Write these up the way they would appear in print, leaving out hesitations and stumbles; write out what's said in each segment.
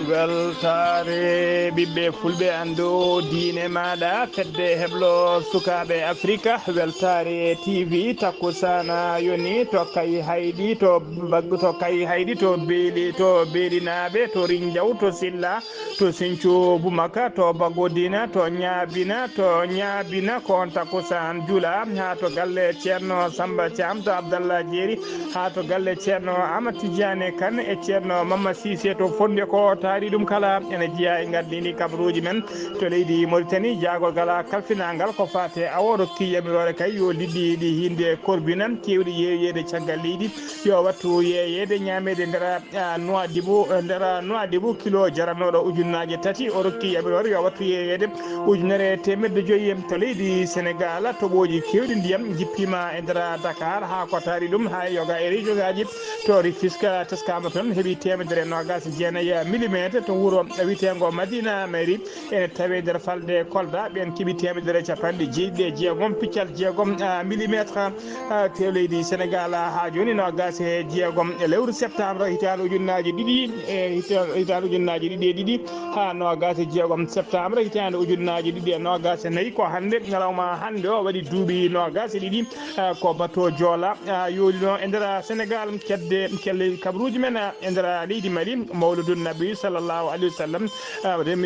weltare ɓiɓɓe fulɓe ando diine maɗa fedde heblo sukaɓe afrique weltare tv takkusana yoni to kay hayɗi to to kay hayɗi to beelinaɓe to rindiaw to silla to sinthiou boumaka to baggo dina to ñaabina ko on takkusan juula ha to galle ceerno samba thiam to abdallah jeeri ha to galle ceerno amadou tidiane kane e ceerno mamma sisé to fonde ko taari ɗum kala ene jeeya e gardini kabaruji men to leydi Mauritanie jaagol gala kalfinangal ko fate awoɗo kiyamirore kay yo liddi hinde korbina kewɗi yeeyede caggal leydi yo wattu yeeyede ñamede ndera Nouadhibou kilo jaranoɗo ujunnaje tati o rokki yamirore yo wattu yeeyede ujunere temedde joyyi to leydi Sénégal toɓoji kewɗi ndiyam jippima e ndera Dakar ha ko taari ɗum ha yoga e région ngaji to Rufisque teskama toon heeɓi temedere nogas jeenayyi millimétre to wuuro witego Madina Mairie ene tawe nder falde Kolda ɓen keeɓi temedere capanɗe jeeɗiɗi e jeegom piccal jeegom millimétre te leydi Sénégal ha joni nogas e jeegom e lewru septembre hitande ujunnaje ɗiɗi e ɗiɗi ha nogas e jeegom septembre hitande ujunnaje ɗiɗi e nogas e nayyi ko hande ñalawma hande o waɗi duuɓi nogas e ɗiɗi ko bateau Joola yoolino e nder Sénégal kelle kabaruji men e nder leydi Mali mawludun nabi sallllahu alayhi wa sallam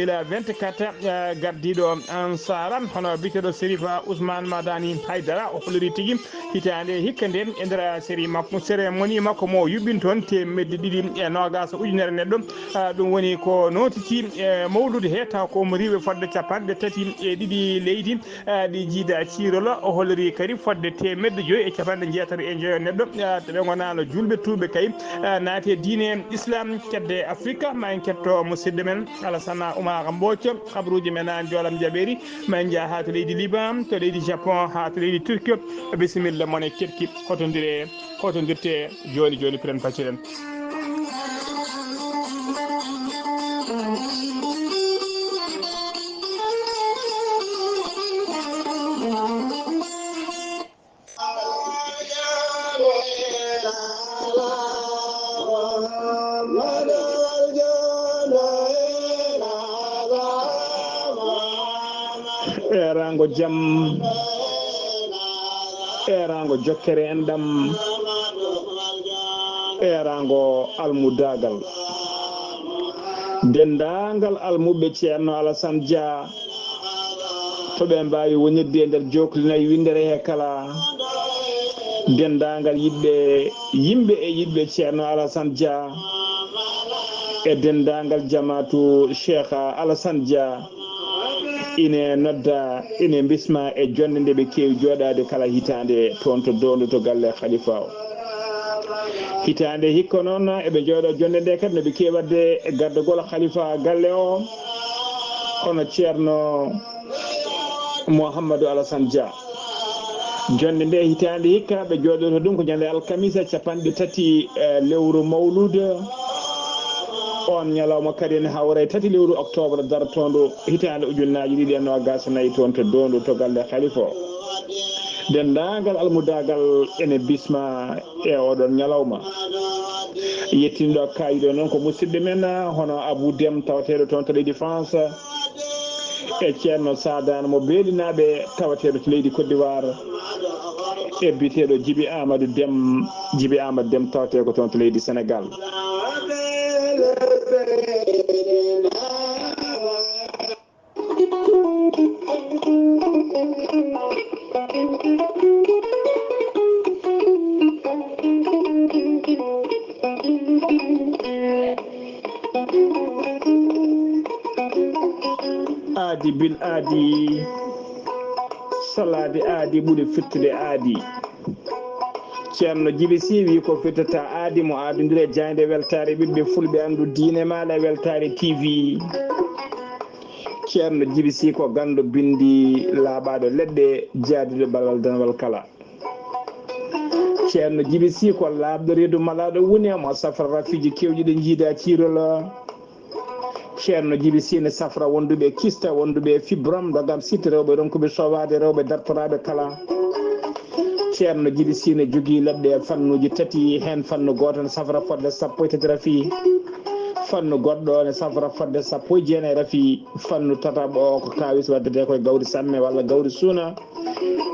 2024 gardiɗo Ansara hono biteɗo Sérif Ousmane Madani Haydara o holori tigui hitande hikka nde e nder cérémonie makko mo yuɓɓin toon temedde ɗiɗi e nogas ujunere neɗɗo ɗum woni ko notiti e mawlude he taw ko omo riiwe fodde capanɗe tati e ɗiɗi leydi ɗi jiida cirol o hollori kadi fodde temedde joyyi e capanɗe jeetato e joyo neɗɗo ɓe gonano julɓe tuuɓe kay naati e diine islam kedde Afrique ma en ketto musidɗo men Alassane Oumar Mbodj kabaruji men joolam jaɓeri ma en jaa ha to leydi Liban to leydi Japon ha to leydi Turquie bisimilla moon e ketki hotodirte joni piren pacciren erango jaam erango jokkere enɗam erango almudagal dendagal almuɓe ceerno Alassane Dia to ɓe mbawi wonirde e nder joklinayi windere he kala dendagal yimɓe e yiɗɓe ceerno Alassane Dia e dendagal jamatu Cheikh Alassane Dia ine nodda ine bisma e jonde nde ɓe kewi joɗade kala hitande toon to dondu to galle khalifa o hitande hikka noon eɓe jooɗo jonde nde kadi noɓe kewi wadde e gardogol khalifa galle o hono ceerno Mouhamadou Alassane Dia jonde nde hitande hikka ɓe jooɗoto ɗum ko ñande alkamisa capanɗe tati lewru mawlude on ñalawma kadi ne hawre tati lewru octobre dartondo hitande ujunnaji ɗiɗi e nogas nayyi toon to dondu to galle khalifa o dendagal almudagal ene bisma e oɗon ñalawma yettiniɗo kayiɗo noon ko musidɓe men hono Abou Deme tawateɗo toon to leydi France e ceerno Sadane mo beelinaɓe tawateɗo to leydi Côte d'Ivoire e biteɗo Djiby Amadou Deme tawate ko toon to leydi Sénégal aadi bil aadi salade aadi ɓuuri firtude aadi ceerno Djiby Sy wi ko firtata aadi mo aadodiri e jayde weltare ɓiɓɓe fulɓe andu diine maɗa weltare TV ceerno Djiby Sy ko gando bindi laaɓaɗo leɗɗe jaadude balal danwal kala ceerno Djiby Sy ko laaɓɗo reedu malaɗo woni mo safra rafiji kewɗi ɗe jiida cirol ceerno Djiby Sy ne safra wonduɓe kista wonduɓe fibrom dogam sitte rewɓe ɗon koɓe sowade rewɓe dartoraɓe kala ceerno Djiby Sy ne jogui leɗɗe fannuji tati hen fannu goto ne safra fodde sappo e tati rafi fannu goɗɗo ne safra fodde sappo e jeenayi rafi fannu tataɓo o ko kawis waddete koye gawri samme walla gawri suuna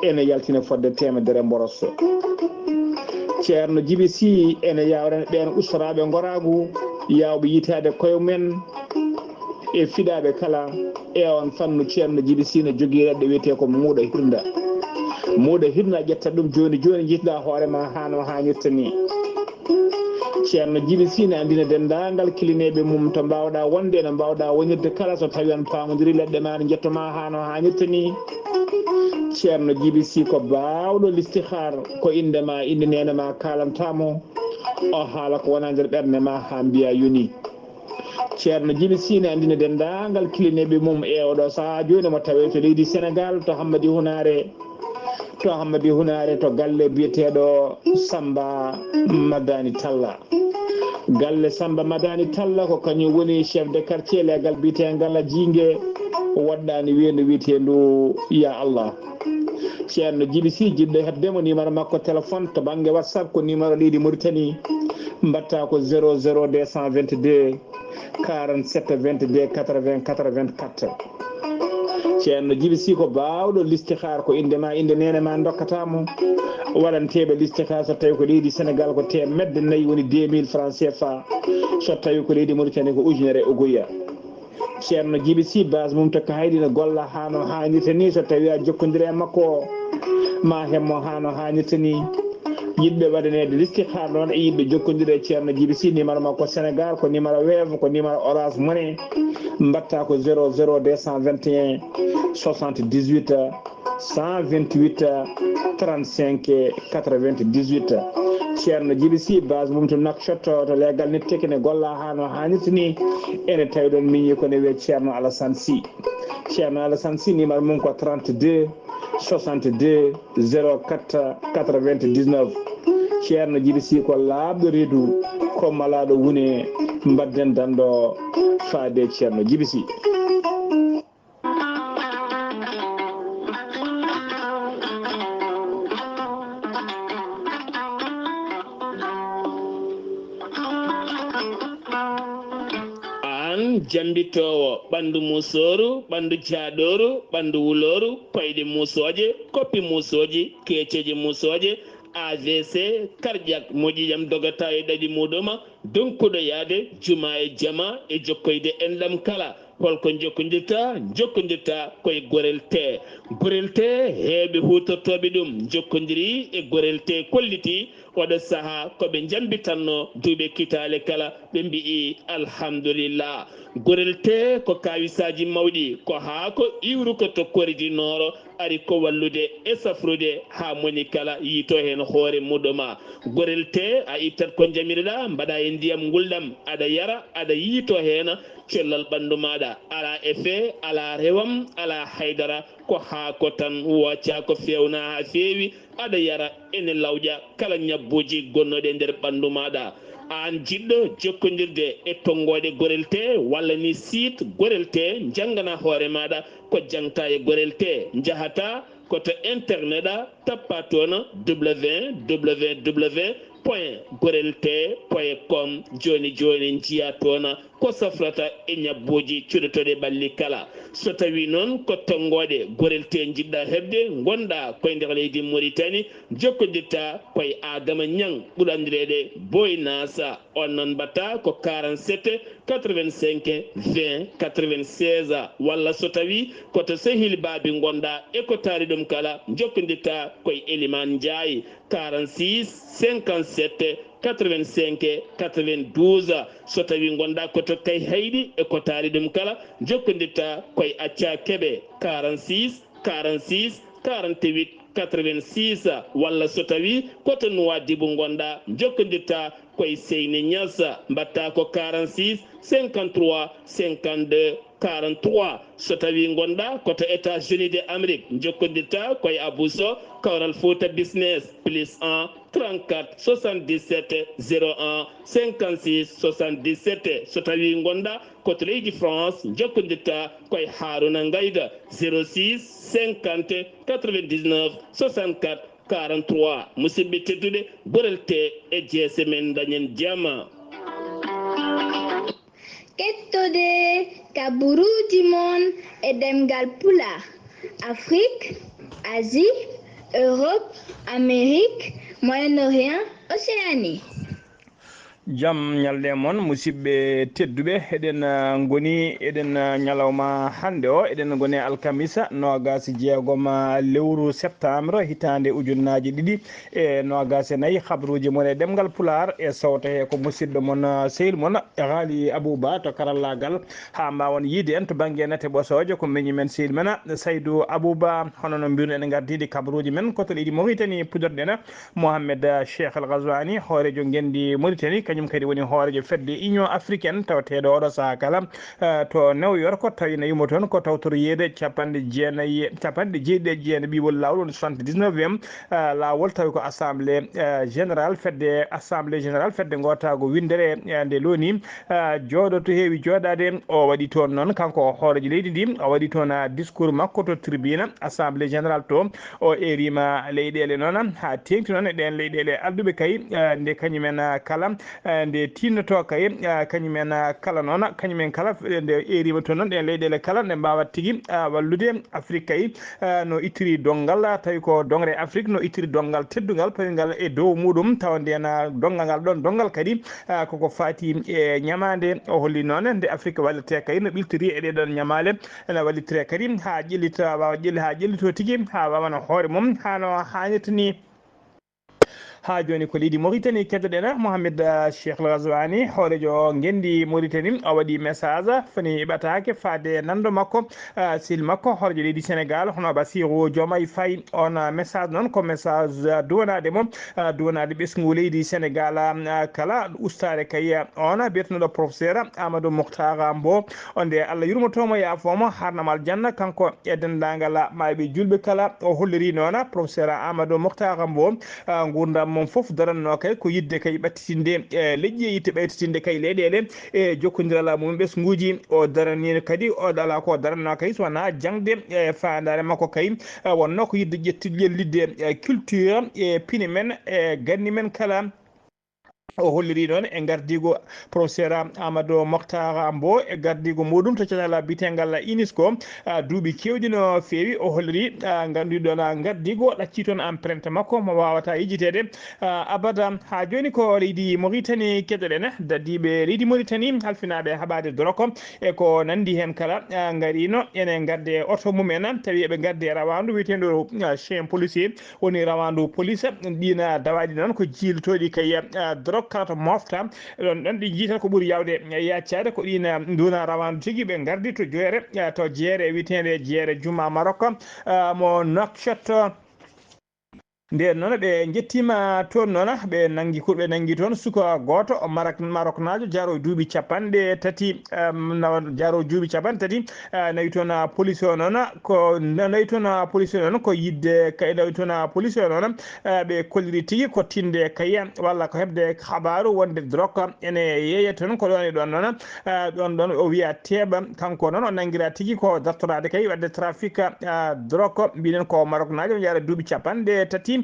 ene yaltina fodde temedere mboros ceerno Djiby Sy ene yawrene ɓen ustoraɓe goragu yawɓe yitade koye men e fiɗaɓe kala e on fannu ceerno Djiby Sy ne jogui leɗɗe wiyete ko muuɗa hirna ƴetta ɗum joni jiitɗa hoorema hano hannirta ni ceerno Djiby Sy ne andina dendagal kilineɓe mum to mbawɗa wonde no mbawɗa wonirde kala so tawi on pamodiri leɗɗe ma ne jettoma hano hannirta ni ceerno Djiby Sy ko bawɗo listihar ko indema inde nene ma kalantamo o haala ko wona nder ɓerde ma ha mbiya yoni ceerno Djiby Sy ne andina dendagal kilineɓe mum e oɗo saaha joni mo tawe to leydi Sénégal to Hammadi Hunare to galle biyeteɗo Samba Madani Talla galle Samba Madani Talla ko kañum woni chef de quartier legal biyetegal Jingue waɗɗani wiyendu wiyetendu ya Allah ceerno Djiby Sy jiɗɗo heɓdemo numéro makko téléphone to banggue WhatsApp ko numéro leydi Mauritanie mbatta ko 00 222 47 22 80 84 ceerno Djiby Sy ko bawɗo listihar ko indema inde nene ma dokkatamo waɗanteɓe listihar so tawi ko leydi Sénégal ko temedde nayyi woni 2000 francs CFA so tawi ko leydi Mauritanie ko ujunere ogoya ceerno Djiby Sy base mum to ko haydi no golla hano hannirta ni so tawi a jokkodiri e makko ma hemmo hano hannirta ni yidɓe waɗanede listihar noon e yidɓe jokkodiri e ceerno Djiby Sy numéro makko Sénégal ko numéro Wave ko numéro Orange Money mbatta ko 00 221 78 128 35 98 ceerno Djiby Sy base mum to Nouakchott to legal netteke ne golla hano hannirta ni ene tawi ɗon miñi kone wiye ceerno Alassane Sy numéro mum ko 32 62 04 99 ceerno Djiby Sy ko laaɓɗo reedu ko malaɗo wune mbadden danɗo faade ceerno Djiby Sy jambitowo ɓandu musoru ɓandu jaɗoru ɓandu wuloru payɗe musoje koppi musoji keceji musoje AVC cardiaque moƴƴijam dogata e ɗaɗi muɗuma donkuɗo yaade juma e jama e jokkoyde enɗam kala holko jokkodirta koye gorel te heeɓe hutortoɓe ɗum jokkodiri e gorel te kolliti oɗo saaha koɓe jambitanno duuɓe kitale kala ɓe mbi'i alhamdulillah gorel te ko kawisaji mawɗi ko haa ko iwru ko to koridinoro ari ko wallude e safrude ha moni kala yiito hen hoore muɗuma gorel te a ittat ko jamirɗa mbaɗa e ndiyam gulɗam aɗa yara aɗa yiito hen cellal ɓandu maɗa ala effet ala rewam ala haydara ko haa ko tan wacca ko fewna ha feewi aɗa yara ene lawƴa kala ñabbuji gonnoɗe nder ɓandu maɗa an jiɗɗo jokkodirde e tonggode gorel te walla ni site gorel te janggana hoore maɗa ko jangta e gorel te jahata koto internet a tappa toon www.gorelte.com joni jiya toon ko safrata e ñabbuji cuɗotoɗe ɓalli kala so tawi noon ko tonggode gorel te jiɗɗa hebde gonɗa koye nder leydi Mauritanie jokkodirta koye Adama Niang ɓuurandireɗe Boy Nasa on noon mbatta ko 47 85 20 96 walla so tawi koto sehil baabi gonɗa e ko taari ɗum kala jokkodirta koye Elimane Ndiaye 46 57 85 92 so tawi gonɗa koto kay hayɗi e ko taari ɗum kala jokkodirta koye Acca Keɓe 46 46 48 86 walla so tawi koto Nouadhibou gonɗa jokkodirta koye Seyni Niass mbatta ko 46 53 52 43 so tawi gonɗa koto États-Unis de Amérique jokkodirta koye Abousso Kawral Fouta Business +1 34 77 01 56 77 so tawi gonɗa koto leydi France jokkodirta koye Harouna Ngayda 06 50 99 64 43 musidɓe tedduɗe gorel te e jeese men dañen jaama kettode kaburuji mon e demgal pulaar Afrique, Asie, Europe, Amérique, Moyen-Orient, Océanie. jam ñalde moon musidɓe tedduɓe eɗen goni eɗen ñalawma hande o eɗen goni alkamisa nogas jeegom lewru septembre hitande ujunnaji ɗiɗi e nogas nayyi habruji moon e ɗemgal pular e sawta he ko musidɗo moon sehil moon haali abouba to karallagal ha mbawon yiide en to banggue nate ɓosojo ko miñi men sehil men Saydou Abouba hono no mbirno ene gardidi kabruji men koto leydi Mauritanie pudorɗen Mohamed Cheikh El Ghazouani hoorejo gendi Mauritanie kañum kadi woni hoorejo fedde Union africaine tawateɗo oɗo saaha kala to New York tawino yimo toon ko tawtoroyede capanɗe jeeɗiɗi e jeenayi ɓiwol lawol woni 79e lawol tawi ko assemblée général fedde assemblée général fedde gotago windere nde looni jooɗo to heewi jooɗade o waɗi toon noon kanko hoorejo leydi ndi o waɗi toon discours makko to tribune assemblée général to o erima leyɗele noon ha tengti noon e ɗen leyɗele alduɓe kay nde kañumen kala nde tinnoto kay kañumen kala noon kañumen kala nde erima toon noon ɗen leyɗele kala nde mbawat tigui wallude Afrique kay no ittiri dongal tawi ko dongre Afrique no ittiri dongal teddugal pawingal e dow muɗum tawa nden dongal ngal ɗon dongal kadi koko fati e ñamade o holli noon nde Afrique wallete kay no ɓiltiri e ɗeɗon ñamale ene wallitire kadi ha ƴellita wawa ƴelli ha ƴellito tigui ha wawana hoore mum hano hannirta ni ha joni ko leydi Mauritanie keddoɗen Mohamed Cheikh El Ghazouani hoorejo gendi Mauritanie o waɗi message fani ɓatake fade nando makko sil makko hoorejo leydi Sénégal hono Bassirou Diomaye Faye on message noon ko message duwanade mo duwanade ɓesgu leydi Sénégal kala ustare kay on biyetenoɗo professeur Amadou Mokhtar Mbow onde Allah yurmotomo yafomo harnamo aljanna kanko e dendagal mayɓe julɓe kala o holliri noon professeur Amadou Mokhtar Mbow gurdam mom foof daranno kay ko yidde kay ɓattitinde leƴƴi e yitte ɓeytitinde kay leyɗele e jokkodiral mum ɓesguji o darani kadi o ala ko daranno kay so wona jangde e fandare makko kay wonno ko yidde ƴellidde culture e pine men e ganni men kala o holliri noon e gardigo professeur Amadou Mokhtar Mbow e gardigo muɗum to canal bitegal UNESCO duuɓi kewɗi no feewi o holliri ganduɗon gardigo ɗacci toon empreinte makko mo wawata yijitede abada ha joni ko leydi Mauritanie keɗoɗen daddiɓe leydi Mauritanie halfinaɓe haɓade doroko e ko nandi hen kala garino ene garde oto mumen tawi eɓe garde rawandu wiyeteɗo chien policier woni rawandu police ɗina dawaɗi noon ko jiilotoɗi kay dorok kala to mofta ɗon ɗon ɗi jiitat ko ɓuuri yawde yaccade ko ɗina nduna rawandu tigui ɓe gardi to joyre to jeere wiyetede jeere Juma Maroc mo Nouakchott nden noon ɓe jettima toon noon ɓe nanggui kurɓe nanggui toon suka goto Maroc najo jaro duuɓi capanɗe tati jaro duuɓi capanɗe tati nawi toon police o noon ko nawi toon police o noon ko yidde kay nawi toon police o noon ɓe kolliri tigui ko tinde kay walla ko hebde habaru wonde drogue ene yeeya toon ko ɗon e ɗon noon ɗon o wiya teeɓa kanko noon o nangguira tigui ko dartorade kay wadde trafic drogue mbinen ko Maroc najo jara duuɓi capanɗe tati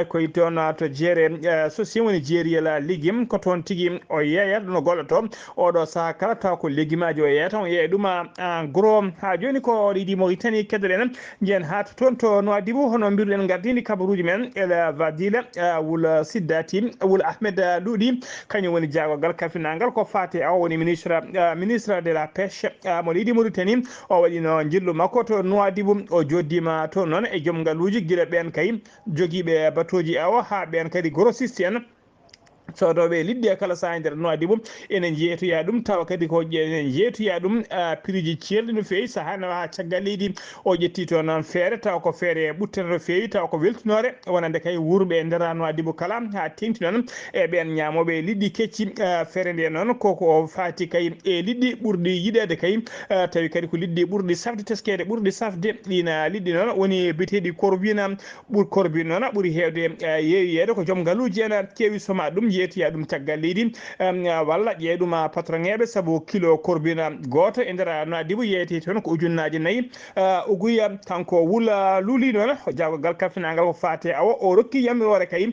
koye toon to jeere sosi woni jeeriyel léguime ko toon tigui o yeeyat no golloto oɗo saaha kala taw ko légume aji o yeeyata o yeeya ɗum en gros ha joni ko leydi Mauritanie keddoɗen jeen haata toon to Nouadhibou hono mbiruɗen gardini kabaruji men El Vadila Wul Siddati Wul Ahmed Louɗi kañum woni jaagogal kafinagal ko fate aw woni ministre de la pêche mo leydi Mauritanie o waɗino jillu makko to Nouadhibou o joddima toon noon e joom ngaluji guila ɓen kay joguiɓe batoji awa ha ɓen kadi grossiste en sodoɓe liɗɗi e kala saha nder Nouadhibou ene jeetoya ɗum tawa kadi ko ene jeetoya ɗum prix ji celɗi no fewi saaha ne waha caggal leydi o ƴetti toon feere taw ko feere ɓuttata no fewi taw ko weltinore wonande kay wurɓe e nder Nouadhibou kala ha tengti noon e ɓen ñamoɓe liɗɗi kecci feere nde noon koko fati kay e liɗɗi ɓurɗi yiɗede kay tawi kadi ko liɗɗi ɓurɗi safde teskede ɓurɗi safde ɗina liɗɗi noon woni biteɗi corvina ɓuuri corvine noon ɓuuri hewde yeeyoyede ko joom ngaaluji en keewi soma ɗum yetiya ɗum caggal leydi walla ƴeeɗuma patron ŋeɓe saabu kilo korbina goto e nder Nouadhibou yeeti toon ko ujunnaji 4 uguya kanko wula luuli noon jagogal kalfinagal ko fate awo o rokki yamirore kay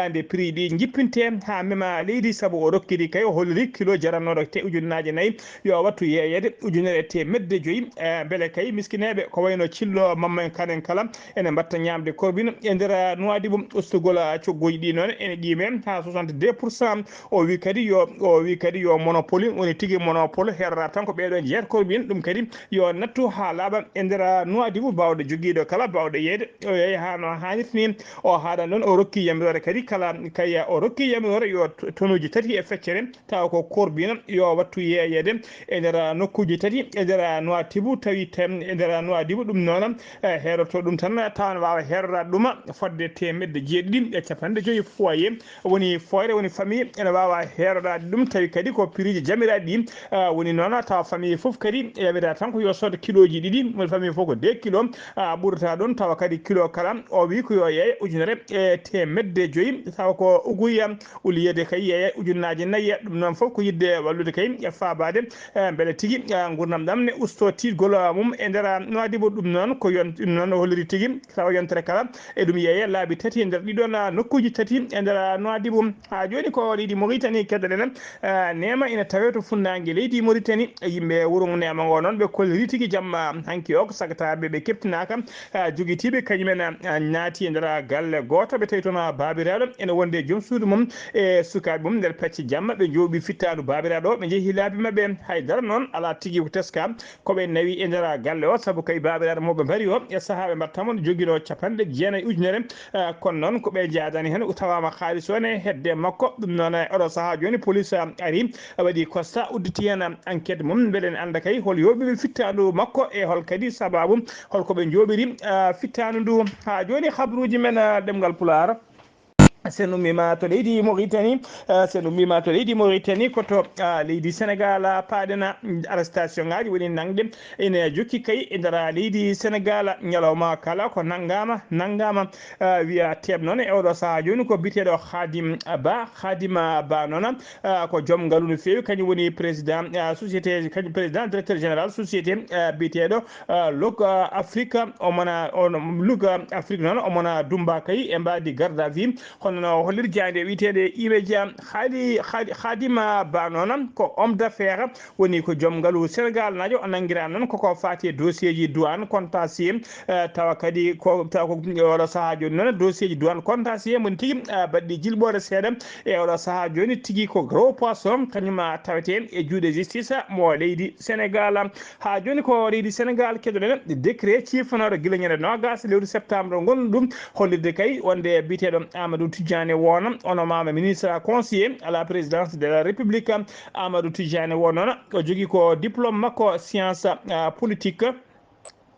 nde prix ɗi jippinte ha mema leydi saabu o rokkiri kay o holliri kilo jarannoɗo te ujunnaji 4 yo wattu yeeyede ujunere temedde 5 beele kay miskineɓe ko wayno cillo mamma en kanen kala ene mbatta ñamde korbina e nder Nouadhibou ustugol coggoji ɗi noon ene qiime ha 62% o wi kadi yo monopole woni tigui monopole herrata tan ko ɓeɗo jeeyata korbina ɗum kadi yo nattu ha laaɓa e nder Nouadhibou bawɗo joguiɗo kala bawɗo yeeyde o yeeya ha no hannirta ni o haaɗa noon o rokki yamirore kadi kala kay o rokki yamirore yo tonuji 3 e feccere tawa ko korbina yo wattu yeeyede e nder nokkuji 3 e nder Nouadhibou tawi e nder Nouadhibou ɗum noon heeroto ɗum tan tawa wawa heerorade ɗuma fodde temedde 750 foyer woni foyre woni famille ene wawa heerorade ɗum tawi kadi ko prix ji jamiraɗi ɗi woni noon tawa famille foof kadi yamira tan ko yo sodde kiloji ɗiɗi woni famille foof ko 2 kilo ɓurata ɗon tawa kadi kilo kala o wi ko yo yeeya ujunere e temedde 5 tawa ko uguya uliyede kay yeeya ujunnaji 4 ɗum noon foof ko yidde wallude kay e fabade beele tigui gurdam ɗam ne usto tiɗgol mum e nder Nouadhibou ɗum noon ko ɗum noon holliri tigui tawa yontere kala e ɗum yeeya laabi 3 e nder ɗiɗon nokkuji 3 e nder Nouadhibou ha joni ko leydi Mauritanie keddoɗen nema ina tawe to funnague leydi Mauritanie yimɓe wuuro nema ngo noon ɓe kolliri tigui jamma hanki o ko sagataɓe ɓe keptinaka joguitiɓe kañumen naati e nder galle goto ɓe tawi toon babiraɗo ene wonde joom suudu mum e sukaɓe mum nder pecce jamma ɓe jooɓi fittadu babiraɗo o ɓe jeehi laabi mabɓe haydara noon ala tigui ko teska koɓe nawi e nder galle o saabu kay babiraɗo moɓe mbari o e saaha ɓe mbattamo joguino 90 ujunere kono noon koɓe jadani hen tawama haaliss o ne hedde makko ɗum noon oɗo saaha joni police ari waɗi constat udditi hen enquête mum beele ne anda kay hol yoɓiɓe fittadu makko e hol kadi sababu holkoɓe jooɓiri fittadu ndu ha joni habruji men ɗemgal Pulaar sen ummima to leydi Mauritanie koto leydi Sénégal paaɗen arrestation ngaji woni nangde ene jokki kay e nder leydi Sénégal ñalawma kala ko nanggama wiya teɓ noon e oɗo saaha joni ko biteɗo Khadima Ba noon ko joom ngaalu no fewi kañum woni président société kañum président directeur général société biteɗo Look Afrique Look Afrique noon omona Dumba kay e mbadi garde à vue no hollir jande witede imedia Khadima Ba noon ko homme d'affaires woni ko joom ngaalu Sénégal najo o nanguira noon koko fati dossier ji douane contentieux tawa kadi ko oɗo saaha joni noon dossier ji douane contentieux moni tigui baɗɗi jilɓore seeɗa e oɗo saaha joni tigui ko gros poisson kañum tawete e juuɗe justice mo leydi Sénégal ha joni ko leydi Sénégal keɗoɗen décret cifanoɗo guila ñande 20 lewru septembre gonɗum hollirde kay wonde biteɗo Amadou Tidjane Wona onomama ministre conseiller à la présidence de la République Amadou Tidjane Wona o jogui ko diplôme makko science politique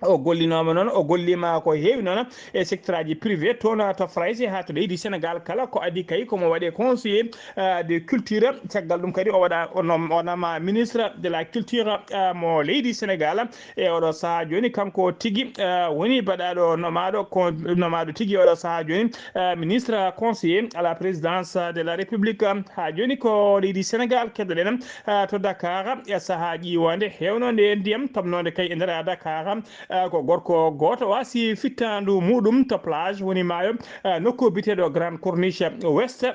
o gollinoma noon o gollima ko heewi noon e secteur aji privé toon to France ha to leydi Sénégal kala ko adi kay komo waɗe conseiller de culture caggal ɗum kadi o waɗa onama ministre de la culture mo leydi Sénégal e oɗo saaha joni kanko tigui woni baɗaɗo nomaɗo tigui oɗo saaha joni ministre conseiller à la présidence de la République ha joni ko leydi Sénégal keddoɗen to Dakar e saaha ƴiwonde hewnode ndiyam tabnode kay e nder Dakar ko gorko goto wasi fittandu muɗum to plage woni maayo nokku biteɗo Grande Corniche Ouest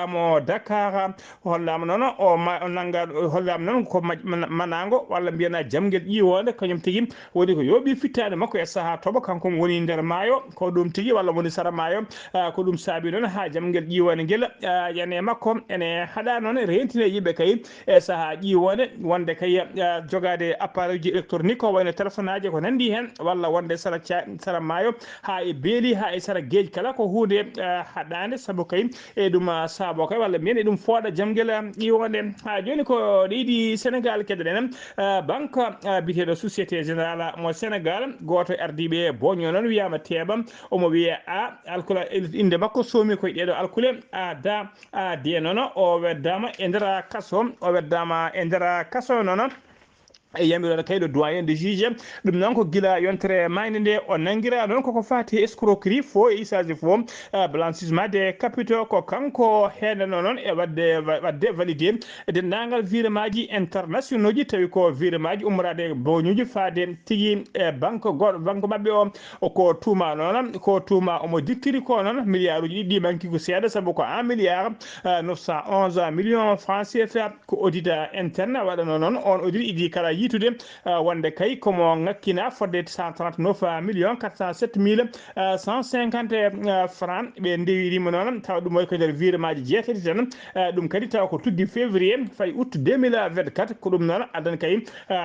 mo Dakar hollama noon o nanga hollama noon ko manago walla mbiyana jamguel ƴiwonde kañum tigui woni ko yooɓi fittade makko e saaha toɓo kanko woni nder maayo ko ɗum tigui walla woni sara maayo ko ɗum saabi noon ha jamguel ƴiwonde guel yane makko ene haɗa noon rentine yimɓe kay e saaha ƴiwonde wonde kay jogade appareil ji électronique ko wayno téléphone aji ko nandi hen walla wonde sara maayo ha e beeli ha e sara gueji kala ko hunde haɗande saabu kay e ɗum saabo kay walla mbiyen e ɗum fooɗa jamguel ƴiwonde ha joni ko leydi Sénégal keddoɗen banque biteɗo société générale mo Sénégal goto ardiɓe boño noon wiyama teɓam omo wiye alkula inde makko soomi koye ɗeɗo alkule de noon o weddama e nder kaso noon e yamirode kayɗo doyen de juge ɗum noon ko gila yontere mayde nde o nanguira noon koko fati escroquerie fo e isaji fo blanchissement des capitaux ko kanko heɗano noon e wadde validé dendagal virement ji internationaux ji tawi ko virement ji ummorade bowñuji faade tigui e banque mabɓe o ko tuuma noon ko tuuma omo diktiri ko noon milliard uji ɗi manki ko seeɗa saabu ko 1 milliard 911 millions francs CFA ko audit interne waɗano noon on audit idi kala yitude wonde kay komo ngakkina fodde 139 millions 407 mille 150 francs ɓe ndewirima noon taw ɗum ko nder virement ji jeetati tan ɗum kadi taw ko tuddi février fay août 2024 ko ɗum noon addan kay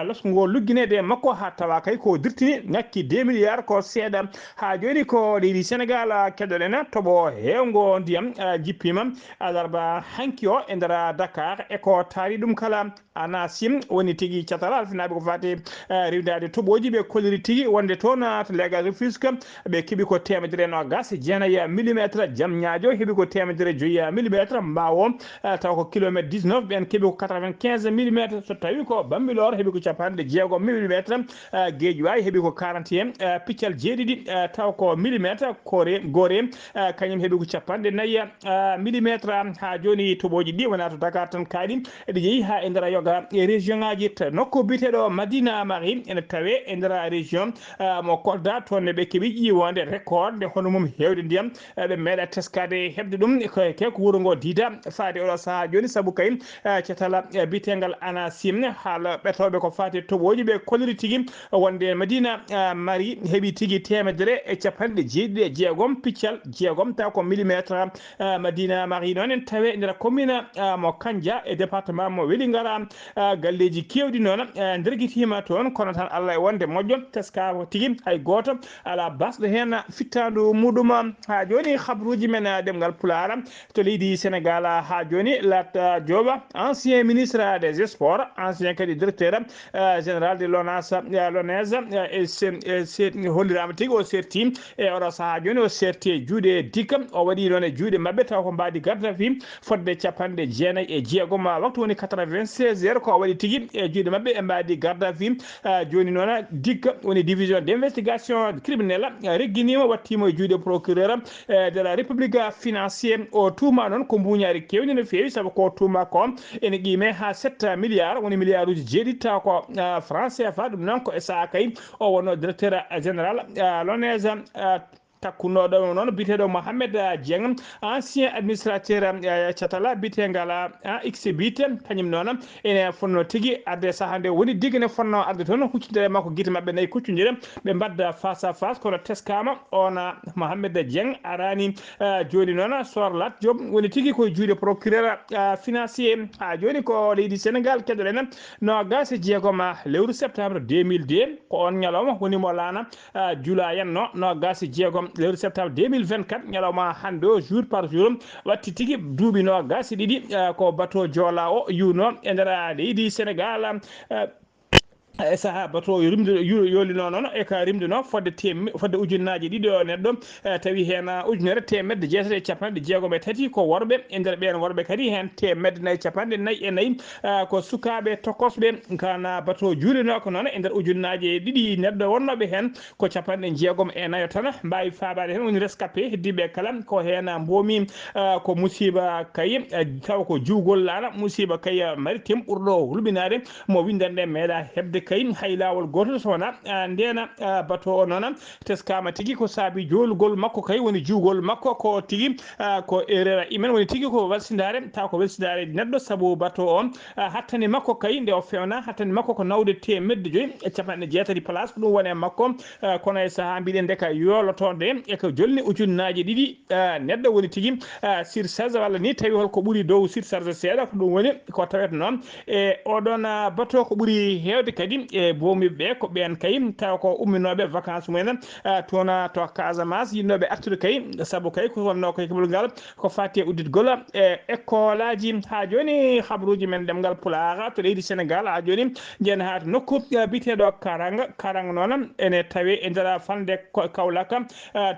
losko ngo lugguinede makko ha tawa kay ko dirtini ngakki 2 milliards ko seeɗa ha joni ko leydi Sénégal keɗoɗen toɓo hewgo ndiyam jippima alarba hanki o e nder Dakar e ko taari ɗum kala ANACIM woni tigui catala alfinaɓe ko fati rewdade toɓoji ɓe kolliri tigui wonde toon to légal Rufisque ɓe keeɓi ko 1.9 millimétre jaam ñaajo heeɓi ko 1.5 millimétre mbawo taw ko kilométre 19 ɓen keeɓi ko 95 millimétre so tawi ko Bambilor heeɓi ko 60 millimétre Guédiawaye heeɓi ko 41 Piccal jeeɗiɗi taw ko millimétre Gorée kañum heeɓi ko 40 millimétre ha joni toɓoji ɗi wona to Dakar tan kaaɗi eɗi jeeyi ha e nder yoga e région ngaji nokku biteɗo Madina Marie ene tawe e nder région mo Kolda toon ɓe keeɓi ƴiwonde record nde hono mum hewde ndiyam ɓe meeɗa teskade hebde ɗum ke ko wuuro ngo Dida faade oɗo saaha joni saabu kay catala bitegal ANACIM haala ɓetoɓe ko fati toɓoji ɓe kolliri tigui wonde Madina Marie heeɓi tigui 1.9 Piccal jeegom taw ko millimétre Madina Marie noon en tawe e nder commune mo Kandia e département mo Wélingara galleji kewɗi noon derguitima toon kono tan Allah e wonde moƴƴo teskama tigui hay goto ala basɗo hen fittandu muɗum ha joni habruji men ɗemgal Pulaar to leydi Sénégal ha joni Lat Diop ancien ministre des sports ancien kadi directeur général de l'ONAS e hollirama tigui o serti e oɗo saaha joni o serti e juuɗe dikka o waɗi noon e juuɗe mabɓe taw ko mbadi garda fi fodde 96 waktu woni 96 heures ko waɗi tigui e juuɗe mabɓe e mbadi garda fi joni noon dikka woni division d'investigation criminelle regginima wattima e juuɗe procureur de la république financier o tuuma noon ko mbuñari kewni no fewi saabu ko tuuma ko ene qime ha 7 milliards woni milliard uji jeeɗiɗi taw ko franc CFA ɗum noon ko e saaha kay o wonno directeur général l'ONAS takkunoɗo noon biteɗo Mohamed Dieng ancien administrateur catala bitegal XBIT kañum noon ene fonno tigui arde saaha nde woni diggue ne fonno arde toon huccudere makko guite mabɓe nayyi kuccodira ɓe mbadda face à face kono teskama ona Mohamed Dieng arani joni noon Sor Lat Diop woni tigui koye juuɗe procureur financier ha joni ko leydi Sénégal keɗoɗen no gasi jeegom lewru septembre 2002 ko on ñalawma woni mo laana julayenno no gasi jeegom lewru septembre 2024 ñalawma hande o jour par jour watti tigui duuɓi no gasi ɗiɗi ko bateau Joola o yuno e nder leydi Sénégal e saaha bateau yolino noon e ka rimduno fodde ujunnaje ɗiɗi o neɗɗo tawi hen ujunere temedde jeetati e capanɗe jeegom e tati ko worɓe e nder ɓen worɓe kadi hen temedde nayyi capanɗe nayyi e nayyi ko sukaɓe tokosɓe kana bateau juulino ko noon e nder ujunnaje ɗiɗi neɗɗo wonnoɓe hen ko capanɗe jeegom e nayyo tan mbawi fabade hen woni rescapé heddiɓe kala ko hen mbomi ko musiba kay taw ko juugol laana musiba kay maritime ɓurɗo hulɓinade mo windande meeɗa hebde kay hay lawol goto sowona ndena bateau o noon teskama tigui ko saabi jolugol makko kay woni juugol makko ko tigui ko erreur imen woni tigui ko walsidare taw ko walsidare neɗɗo saabu bateau o hattani makko kay nde o fewna hattani makko ko nawde temedde joyyi e capanɗe jeetati place ko ɗum woni e makko kono e saaha mbiɗen de ka yolotonde e ko jolni ujunnaje ɗiɗi neɗɗo woni tigui surcharge walla ni tawi holko ɓuuri dow surcharge seeɗa ko ɗum woni ko tawete noon e oɗon bateau ko ɓuuri hewde kadi e bomiɓe ko ɓen kay taw ko umminoɓe vacances mumen toon to Casamance yinnoɓe artude kay saabu kay ko wonno koye keɓol ngal ko fati e udditgol e école aji ha joni habruji men ɗemgal Pulaar to leydi Sénégal ha joni jen ha to nokku biteɗo Karanga noon ene tawe e nder fande Kaolack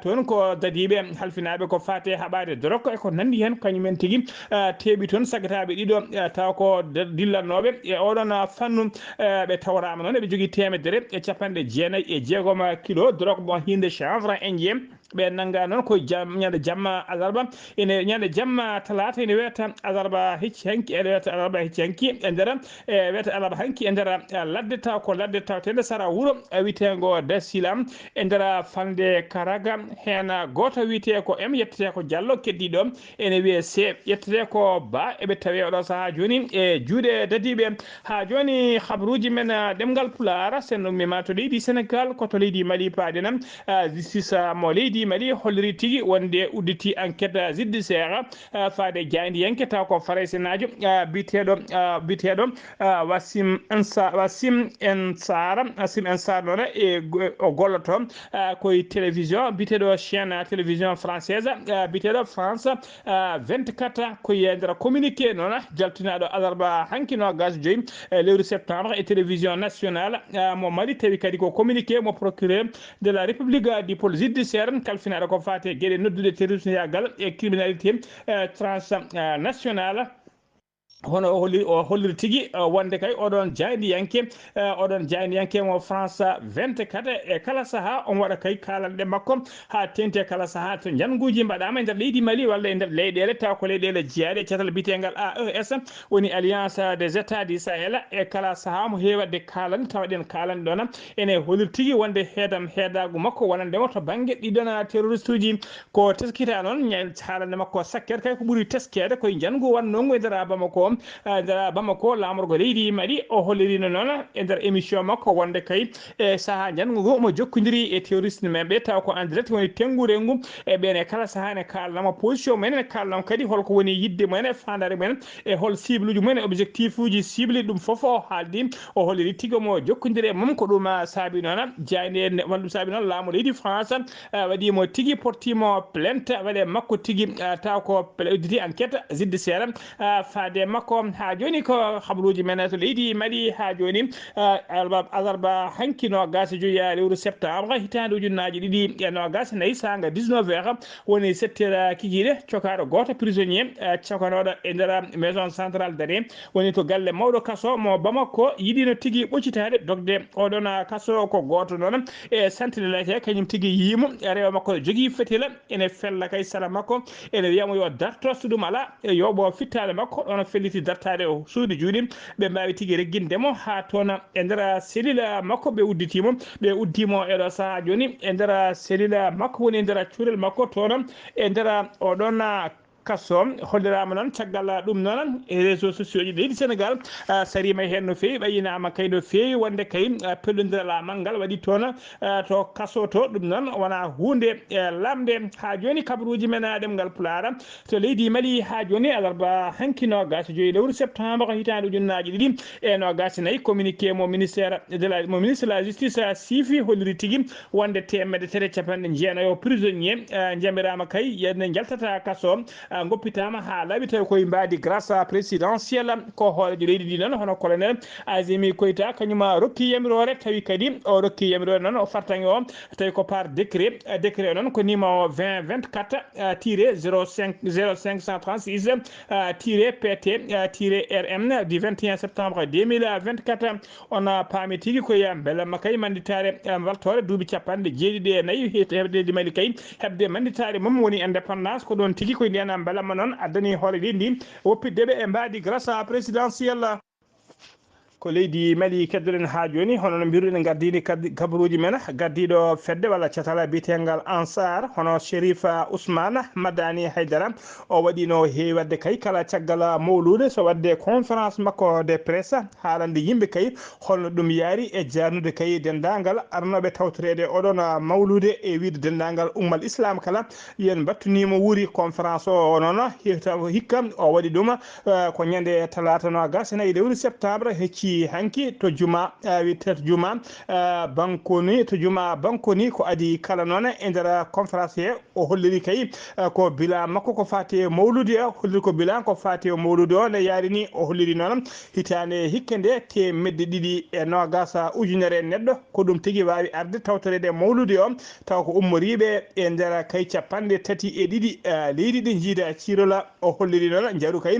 toon ko dadiɓe halfinaɓe ko fati haɓade drogue e ko nandi hen kañumen tigui teeɓi toon sagataɓe ɗiɗo taw ko dillannoɓe e oɗon fannu ɓe tawra darama noon eɓe jogui temedere e capanɗe jeenayyi e jeegom kilo drogue bon hinde chanvre indien ɓe nanga noon koye ñande jamma alarba ene ñande jamma talata ene wiyata alarba hecci hanki ene wiyata alarba hecci hanki e nder wiyata alarba hanki e nder ladde taw ko ladde tawtede sara wuuro witego dasilam e nder fande karaga hen goto wiyete ko m yettete ko diallo keddiɗo ene wiye c yettete ko ba eɓe tawi oɗo saaha joni e juuɗe dadiɓe ha joni habruji men ɗemgal pulara sen ummima to leydi sénégal koto leydi mali paaɗenam justice mo leydi mali holliri tigui wonde udditi enquête judiciaire faade jaydi yanke taw ko farayse najo biteɗo Wassim Ensar noon e o golloto koye télévision biteɗo chaîne télévision française biteɗo France 24 koye nder communiqué noon jaltinaɗo alarba hankino gas joyyi lewru septembre e télévision nationale mo Mali tawi kadi ko communiqué mo procureur de la république du pôle judiciaire kalfinaɗo ko fate gueɗe noddude terrorisme yagal e criminalité transnationale hono o holliri tigui wonde kay oɗon jaydiyanke mo France 24 e kala saaha on waɗa kay kalanɗe makko ha tengti kala saaha to janguji mbaɗama e nder leydi Mali walla e nder leyɗele taw ko leyɗele jeeyaɗe cetal bitegal AES woni alliance des états du Sahel e kala saaha mo heewi wadde kalane tawaɗen kalane ɗon ene holliri tigui wonde heedagu makko wonandemo to banggue ɗiɗon terroriste uji ko teskita noon haalande makko sakkete kay ko ɓuuri teskede koye jangu wannogo e nder Bamako lamorgo leydi Mali o hollirino noon e nder émission makko wonde kay e saaha jangugo mo jokkodiri e terroriste meɓe taw ko en direct woni tengure ngu e ɓene kala saaha ne kalnamo position mumen ne kalnamo kadi holko woni yidde mumen e fandare mumen e hol cible uji mumen objectif uji cible ɗum foof o haaldi o holliri tigui mo jokkodiri e mum ko ɗum saabi noon jayde walla ɗum saabi noon laamu leydi France waɗimo tigui portimo plainte waɗe makko tigui taw ko udditi enquête judiciaire faade makko ha joni ko habruji men to leydi Mali ha joni alarba hankino gas joya lewru septembre hitande ujunnaji ɗiɗi e nogas nayyi sanga 19 heures woni 7 heures kikiɗe cokaɗo goto prisonnier cokanoɗo e nder maison centrale d'arrêt woni to galle mawɗo kaso mo Bamako yiɗino tigui ɓoccitade dogde oɗon kaso ko goto noon e centre de leyte kañum tigui yimo rewa makko jogui fetila ene fella kay sala makko ene wiyamo yo darto so ɗum ala yoɓo fittade makko ɗon felliti dartade o suudi juuɗi ɓe mbawi tigui reggindemo ha toon e nder cellule makko ɓe uddimo eɗo saaha joni e nder cellule makko woni e nder cuurel makko toon e nder oɗon kasso hollirama noon caggal ɗum noon e réseaux sociaux ji leydi Sénégal sarima hen no fewi ɓayinama kay no fewi wonde kay pellodiramal ngal waɗi toon to kasso to ɗum noon wona hunde lamde ha joni kabaruji men ɗemgal pulara to leydi Mali ha joni alarba hankino gas joyi lewru septembre hitande ujunnaji ɗiɗi e nogas nayyi communiqué mo ministre de la justice siifi holliri tigui wonde temedde tere capanɗe jeenayo prisonnier jamirama kay yenne jaltata kasso goppitama ha laaɓi tawi koye mbadi grâce présidentielle ko hoorejo leydi ndi noon hono colonel Azimi Koïta kañum rokki yamirore tawi kadi o rokki yamirore noon o fartani o tawi ko par décret o noon ko numéro 2024 tiré 0536 tiré PT tiré RM du 21 septembre 2024 on paami tigui koye beelamma kay manditare waltore duuɓi capanɗe jeeɗiɗi e nayyi heɓde Mali kay heɓde manditare mum woni indépendance ko ɗon tigui koye ndiyan beelamma noon addani hoore ndi woppiddeɓe e mbadi grâce présidentielle ko leydi Mali keddoɗen ha joni hono no mbiruɗen gardini kabaruji men gaddiɗo fedde walla catala bitengal Ansar hono Chérif Ousmane Madani Haydara o waɗino heewi wadde kay kala caggal mawlude so wadde conférence makko de presse haalande yimɓe kay holno ɗum yaari e jarnude kay dendagal arnoɓe tawtorede oɗon mawlude e wiide dendagal ummal islam kala yen battunimo wuuri conférence o noon hikka o waɗi ɗum ko ñande talata nogas nayyi lewru septembre hecci hanki to juma wiyete juma bankoni ko adi kala noon e nder conférence he o holliri kay ko bilan makko ko fati mawlude o holliri ko bilan ko fati mawlude o nde yaari ni o holliri noon hitande hikka nde temedde ɗiɗi e nogas ujunere neɗɗo ko ɗum tigui wawi arde tawtorede mawlude o taw ko ummoriɓe e nder kay capanɗe tati e ɗiɗi leydi ɗi jiida cirola o holliri noon jaaru kay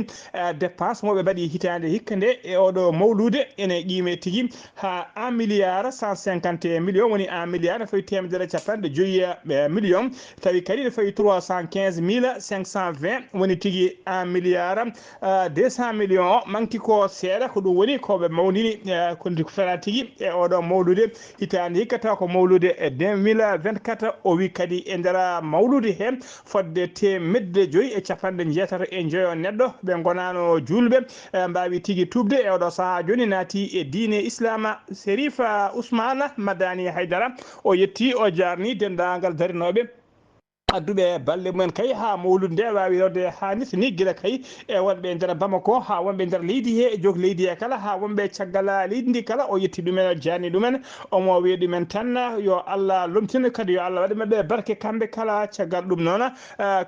dépense moɓe mbaɗi hitande hikka nde e oɗo mawlude tubde ene qime tigi ha 1 milliard 151 millions woni 1 milliard ne fawi temedere capanɗe joyi millions tawi kadi ne fawi 315 520 woni tigi 1 milliard 200 millions manki ko seeɗa ko ɗum woni koɓe mawnini ko fera tigi e oɗo mawlude hitande hikka taw ko mawlude 2024 o wi kadi e nder mawlude hen fodde temedde joyi e capanɗe jeetato e joyo neɗɗo ɓe gonano julɓe mbawi tigi tubde e oɗo saaha joni naati e diine islama Serifa Ousmane Madani Haydara o yetti o jarni dendagal darinoɓe adduɓe balle mumen kay ha mawlude nde wawi rewde hannis ni guila kay e wonɓe nder Bamako ha wonɓe nder leydi he e jogi leydi he kala ha wonɓe caggal leydi ndi kala o yetti ɗumen o jarni ɗumen omo wi ɗumen tan yo Allah lomtina kadi yo Allah waɗa mabɓe barke kamɓe kala caggal ɗum noon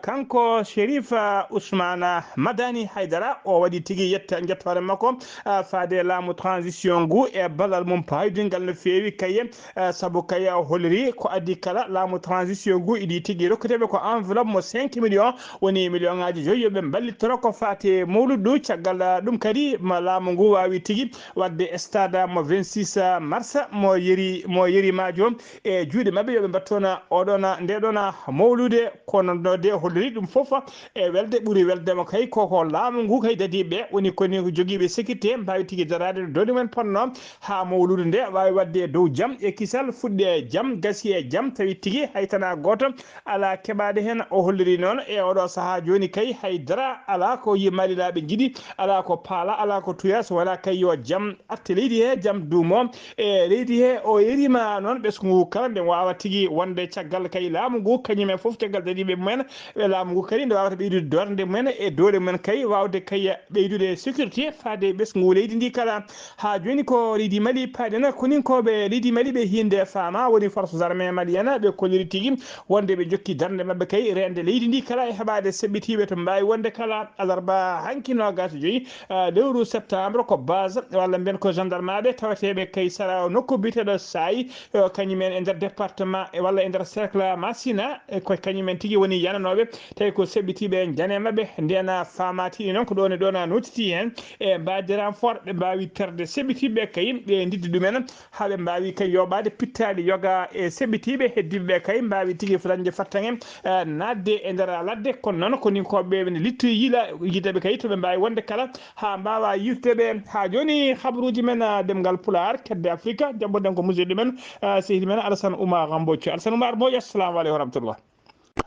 kanko Serifa Ousmane Madani Haydara o waɗi tigui jettore makko faade laamu transition ngu e ballal mum payidingal no fewi kaye saabu kaye holliri ko addi kala laamu transition ngu iɗi tigui rokkuteɓe ko enveloppe mo 5 millions woni million ngaji joyi yoɓe ballitoro ko fate mawlude ɗum caggal ɗum kadi laamu ngu wawi tigui wadde stade mo 26 mars mo yeri majo e juuɗe mabɓe yoɓe battona oɗon ndeɗon mawlude kono de holliri ɗum foof e welde ɓuuri weldemo kay koko laamu ngu kay dadiɓe woni koni joguiɓe sécurité mbawi tigui darade doni men ponno ha mawlude nde wawi wadde dow jaam e kisal fuɗɗe e jaam gasi e jaam tawi tigui haytana goto ala keɓade hen o holliri noon e oɗo saaha joni kay haydara ala ko yimalilaɓe jiiɗi ala ko paala ala ko tuya so wona kay yo jaam atte leydi he jaam duumo e leydi he o yerima noon ɓesgu ngu kala nde wawa tigui wonde caggal kay laamu ngu kañumen foof caggal dadiɓe mumen ɓe laamu ngu kadi nde wawata ɓeydude dorde mumen e dole mumen kay wawde kay ɓeydude sécurité faade ɓesgu ngu leydi ndi kala ha joni ko leydi Mali paɗena koninkoɓe leydi Mali ɓe hinde fama woni forces armées malienne ɓe kolliri tigui wonde ɓe jokki darde mabɓe kay rende leydi ndi kala e heɓade seɓɓitiɓe to mbawi wonde kala alarba hanki nogas joyi lewru septembre ko base walla mbiyen ko gendarme tawateɓe kay sara nokku biteɗo Sayi kañumen e nder département walla e nder cercle Massina ko kañumen tigui woni yananoɓe tawi ko seɓɓitiɓe jane mabɓe ndena famatiɗi noon ko ɗon e ɗon notiti hen e mbadi renfort ɓe mbawi terde seɓɓitiɓe kay ɓe diddi ɗumen haaɓe mbawi kay yoɓade pittali yoga e seɓɓitiɓe heddiɓe kay mbawi tigui dañde fattange nadde e nder ladde kono noon koni koɓe ne littu yiideɓe kay toɓe mbawi wonde kala ha mbawa yirteɓe ha joni habaruji men demgal Pulaar kedde Afrique jabboɗen ko musidɗo men sehdi men Alassane Oumar Mbodj Alassane Oumar Mbodj assalamu aleykum wa rahmatullah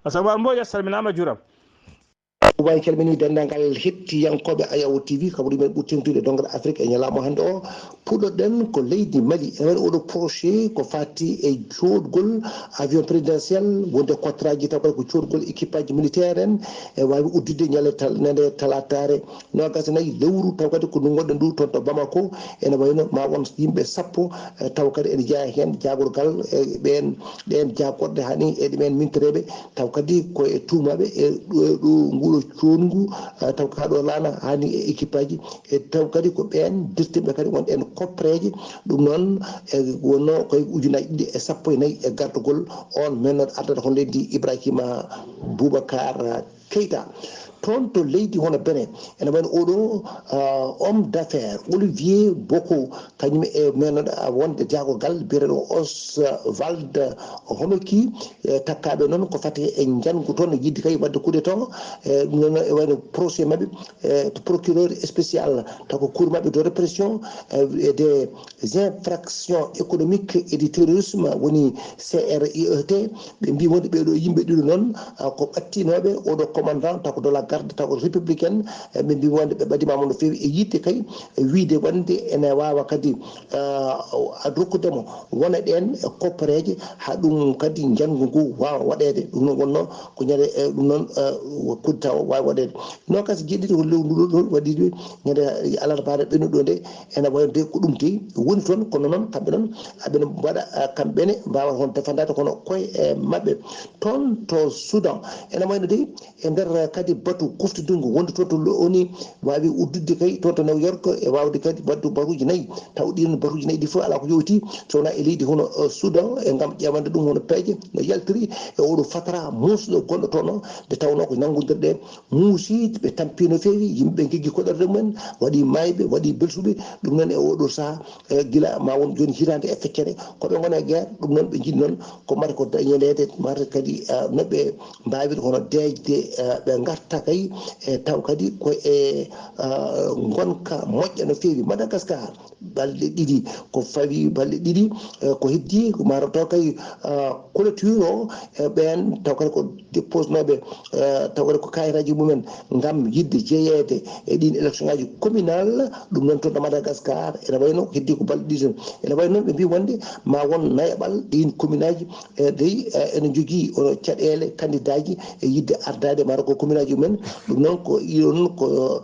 Alassane Oumar Mbodj a salminama juuram Dubai calmini dendagal hettiyankoɓe Ayaw TV kabaru men ɓurtintude dongal Afrique e ñalawma hande o puɗɗoɗen ko leydi Mali ene waɗi oɗo projet ko fati e coɗgol avion présidentiel wonde contrat ji taw ko coɗgol équipage militaire en e wawi uddude ñande talatare nogas nayyi lewru taw kadi ko ɗum gonɗen ndu toon to Bamako ene wayno ma won yimɓe sappo taw kadi ene jeeya hen jagorgal ɓen ɗen jagorɗe hani e ɗumen mintoreɓe taw kadi ko e tumaɓe e ɗo nguɗo conngu taw ka ɗo laana hani e équipage e taw kadi ko ɓen dirtimɓe kadi won en koppreje ɗum noon wonno koye ujunaji ɗiɗi e sappo e nayyi e gardugol on men ardata ko leydi Ibrahima Boubacar Keita toon to leydi hono Benin ene wayno oɗo homme d'affaires Olivier Boko kañum e menoɗa wonde jagogal biyeteɗo Oswald Homoki takkaɓe noon ko fati e jangu toon yidde kay wadde coup d'état ɗum noon e wayno procès mabɓe to procureur spécial taw ko cour mabɓe de répression des infractions économiques et du terrorisme woni CRIET ɓe mbi wonde ɓeɗo yimɓe ɗiɗo noon ko ɓattinoɓe oɗo commandant taw ko de la garde taw républicaine ɓe mbi wonde ɓe ɓadimama no fewi e yidde kay wiide wonde ene wawa kadi rokkudemo wona ɗen koppareje ha ɗum kadi jangu ngu wawa waɗede ɗum noon wonno ko ñande ɗum noon kudta o wawi waɗede nogas jeeɗiɗi ko lewru ɗo waɗiɗi ñande alarbaɗe ɓennuɗo nde ene wayde ko ɗum teyi woni toon kono noon kamɓe noon aɓene mbaɗa kamɓene mbawa hon defandade kono koye e mabɓe toon to Soudan ene wayno de e nder kadi batu kuftudungo wonde to oni wawi uddudde kay to New York e wawde kadi waddu baruji 4 taw ɗin baruji 4 ɗi fof ala ko yowti sowona e leydi hono Soudan e ngam ƴewande ɗum hono peeje no yaltiri e oɗo fatara musɗo gonɗo toon o nde tawno ko nanggodirɗe muusi ɓe tampi no feewi yimɓe geggi koɗorde mumen waɗi mayɓe waɗi belsuɓe ɗum noon e oɗo saaha gila ma won joni hirande e feccere koɓe gona e guerre ɗum noon ɓe jiɗi noon ko mata ko dañelede mata kadi noɓe mbawir hono deejde ɓe garta kay e taw kadi ko e gonka moƴƴa no feewi Madagascar balɗe ɗiɗi ko fawi balɗe ɗiɗi ko heddi ko mataw kay clôture o ɓen taw kadi ko déposenoɓe taw kadi ko kayitaji mumen gam yidde jeeyede e ɗin élection ngaji communal ɗum noon toon ɗo Madagascar ene wayno ko heddi ko balɗe ɗiɗi ton ene wayno noon ɓe mbi wonde ma won nayaɓal ɗin commune aji dey ene jogui ono caɗele candidat ji e yidde ardade mata ko commune aji mumen ɗum noon ko iɗon ko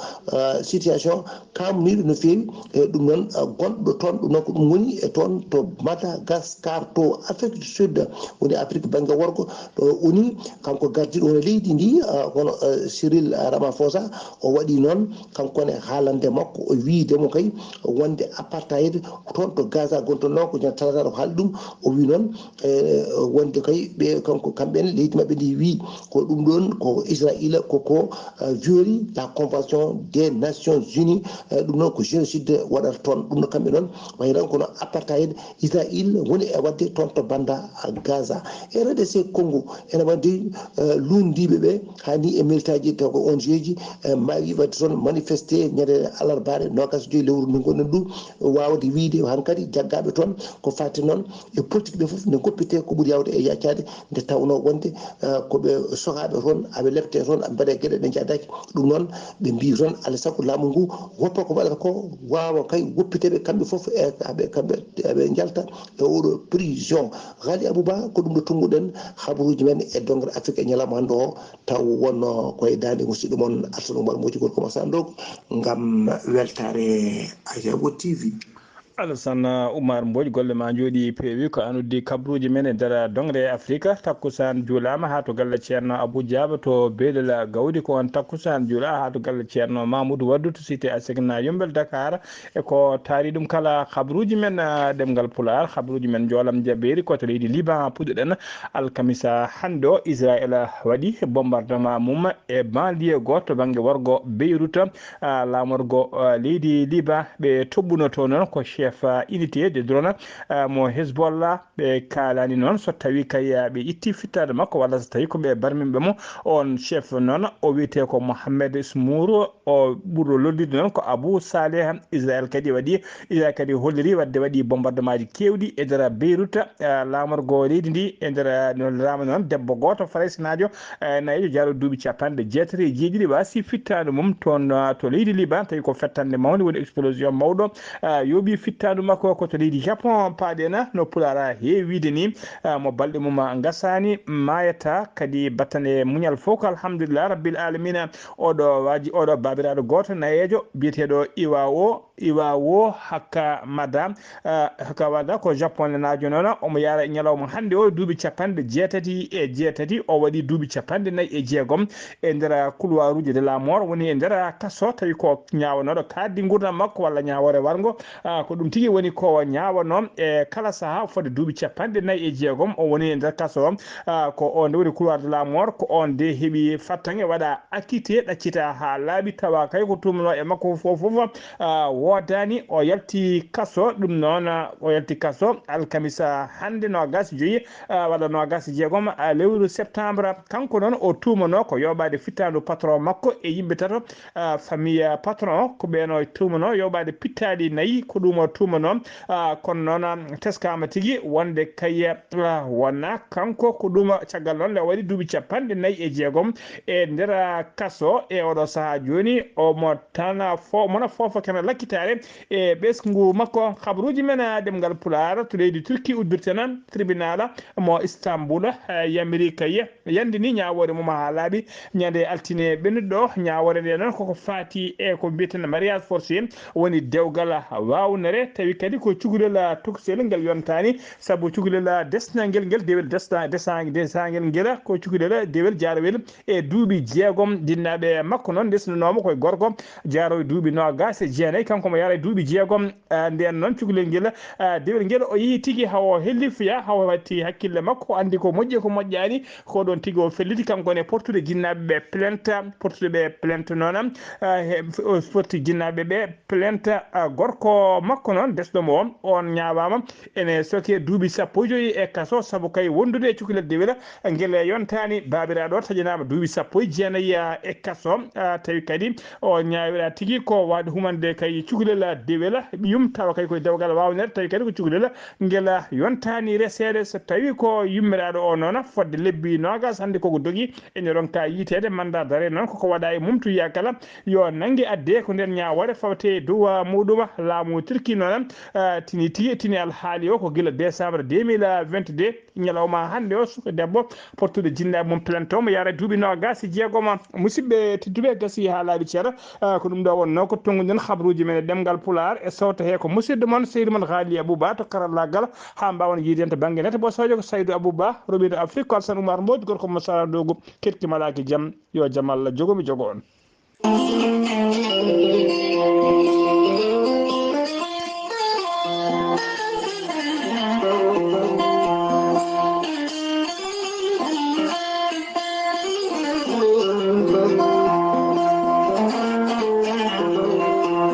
situation kamniɗo no feewi e ɗum noon gonɗo toon ɗum noon ko ɗum woni e toon to Madagascar to Afrique du Sud woni Afrique banggue worgo ɗo woni kanko gardiɗo hono leydi ndi hono Cyril Ramaphosa o waɗi noon kankone haalande makko o wiidemo kay wonde apartheid toon to Gaza gonton noon ko talata ko haali ɗum o wi noon wonde kay ɓe kanko kamɓene leydi mabɓe ndi wi ko ɗum ɗon ko Israël koko violi la convention des Nations Unies ɗum noon ko génocide waɗata toon ɗum no kamɓe noon wayran kono apartheid Israël woni e wadde toon to banda Gaza e RDC Congo ene wadde lundiɓe ɓe hani e militaji taw ko ONG ji mawi wadde toon manifesté ñande alarbaɗe 25 lewru ndi gonɗen ɗu wawde wiide hankkadi jaggaɓe toon ko fati noon e politique ɓe foof ne goppite ko ɓuuri yawde e yaccade nde tawno wonde koɓe sohaɓe toon aɓe lebte toon aɓe mbaɗe gueɗe ɗe jaadaki ɗum noon ɓe mbi toon alay saago laamu ngu woppa ko waɗata ko wawa kay woppiteɓe kamɓe foof e kamɓe jalta e oɗo prison Ghali Abouba ko ɗum ɗo tonguɗen habaruji men e dongre Afrique e ñalawma hande o taw wonno koye dande musidɗo moon Arsanou Oumar Modji Gorko Massandog gam weltare Ajaabo TV. Alassane Oumar Mbodji golle ma jooɗi peewi ko anuddi kabruji men e nder dongre Afrique takkusan juulama ha to galle ceerno Abou Diaba to Belel Gawdi ko on takkusan juula ha to galle ceerno Mamoudou Waddou to cité Asegna Yumbel Dakar e ko taari ɗum kala kabruji men ɗemgal Pulaar kabruji men joolam jaɓɓeri koto leydi Liban puɗɗoɗen alkamisa hande o Israël waɗi bombardement mum e banlieue goto banggue worgo Beyrouth lamorgo leydi Liban ɓe tobbunoto noon ko chef unité de drone mo Hezbollah ɓe kalani noon so tawi kay ɓe itti fittade makko walla so tawi ko ɓe barmimɓe mo on chef noon o wiyete ko Mohamed Smour o ɓurɗo lollide noon ko Abou Saleh Israël kadi holliri wadde waɗi bombardement ji kewɗi e nder Beyrouth lamorgo leydi ndi e nder lama noon debbo goto Faraysinajo nayijo jaaɗo duuɓi 97 wasi fittade mum toon to leydi Liban tawi ko fettande mawde woni explosion mawɗo yoɓi fittadu makko ko to leydi Japon paaɗena no Pulara heewide ni mo balɗe mum gasani mayata kadi battane muñal fof ko alhamdulillah rabbil alamina oɗo waji oɗo babiraɗo goto nayejo biyeteɗo Iwawo hakka madame hakka wada ko Japon najo noon omo yara e ñalawma hande o duuɓi 98 o waɗi duuɓi 46 e nder couloir uji de la mort woni e nder kasso tawi ko ñawanoɗo kaddi gurdam makko walla ñawore wargo ko ɗum tigi woni ko ñawano e kala saaha fodde duuɓi 46 o woni e nder kasso ko on woni couloir de la mort ko on de heeɓi fattange waɗa acquitté ɗaccita ha laaɓi tawa kay ko tumano e makko fof wodani o yalti kasso ɗum noon o yalti kasso alkamisa hande 25 walla 26 lewru septembre kanko noon o tumano ko yoɓade fittadu patron makko e yimɓe tato famille patron ko ɓeno tumano yoɓade pittadi nayyi ko ɗum o tumano kono noon teskama tigui wonde kay wonna kanko ko ɗum caggal noon le waɗi duuɓi 46 e nder kasso e oɗo saaha joni omo tan mona foofa kene lakkitare e ɓesgu makko habaruji men ɗemgal Pulaar to leydi Turki uddurtena tribunal mo Istanbul yamiri kay yande ni ñawore mum ha laaɓi ñande altine ɓennuɗo ñawore nde noon koko fati e ko mbiyeten mariage forcé woni dewgal wawnere hoore tawi kadi ko cukalel tokosel ngel yontani sabu cukalel desnangel ngel dewel desangel ngela ko cukalel dewel jaarowel e duuɓi jeegom dinnaɓe makko noon desnanoma koye gorko jaaro e duuɓi nogas e jeenayyi kanko mo yara e duuɓi jeegom nden noon cukalel ngel dewel ngel o yeehi tigui hawo hellifoya hawo watti hakkille makko andi ko moƴƴi ko moƴƴani ko ɗon tigui o felliti kankone portude jinnaɓeɓe plainte portude ɓe plainte noon porti jinnaɓeɓe plainte gorko makko noon desɗomo on ñawama ene soke duuɓi sappo e joyyi e kaso saabu kay wondude e cukalel dewel ngel yontani babiraɗo o taƴanama duuɓi sappo e jeenayyi e kaso tawi kadi o ñawira tigui ko wawde humande kay cukalel dewel ɓiyum tawa kay koye dewgal wawnede tawi kadi ko cukalel ngel yontani resede so tawi ko yummiraɗo o noon fodde lebbi nogas hande koko dogui ene ronka yitede mandat dare noon koko waɗa e mumtuya kala yo nanggue adde ko nden ñawore fawte dow muɗum laamu turki noon tini tigui tini alhaali o ko guila décembre 2022 ñalawma hande o suka debbo portude jinnaɓe mum plainte o mo yara duuɓi nogas e jeegom musidɓe tedduɓe gasi ha laaɓi ceera ko ɗum ɗo wonno ko tonguɗen habaruji men e ɗemgal pular e sawta he ko musidɗo moon seydou moon haali abouba to karallagal ha mbawon yiiden to banggue nete bo sojo ko saydou abouba roɓiɗo afrique ko alsan oumar mbodj gorko mo sara dogu ketki malaki jaam yo jaam Allah jogomi jogo on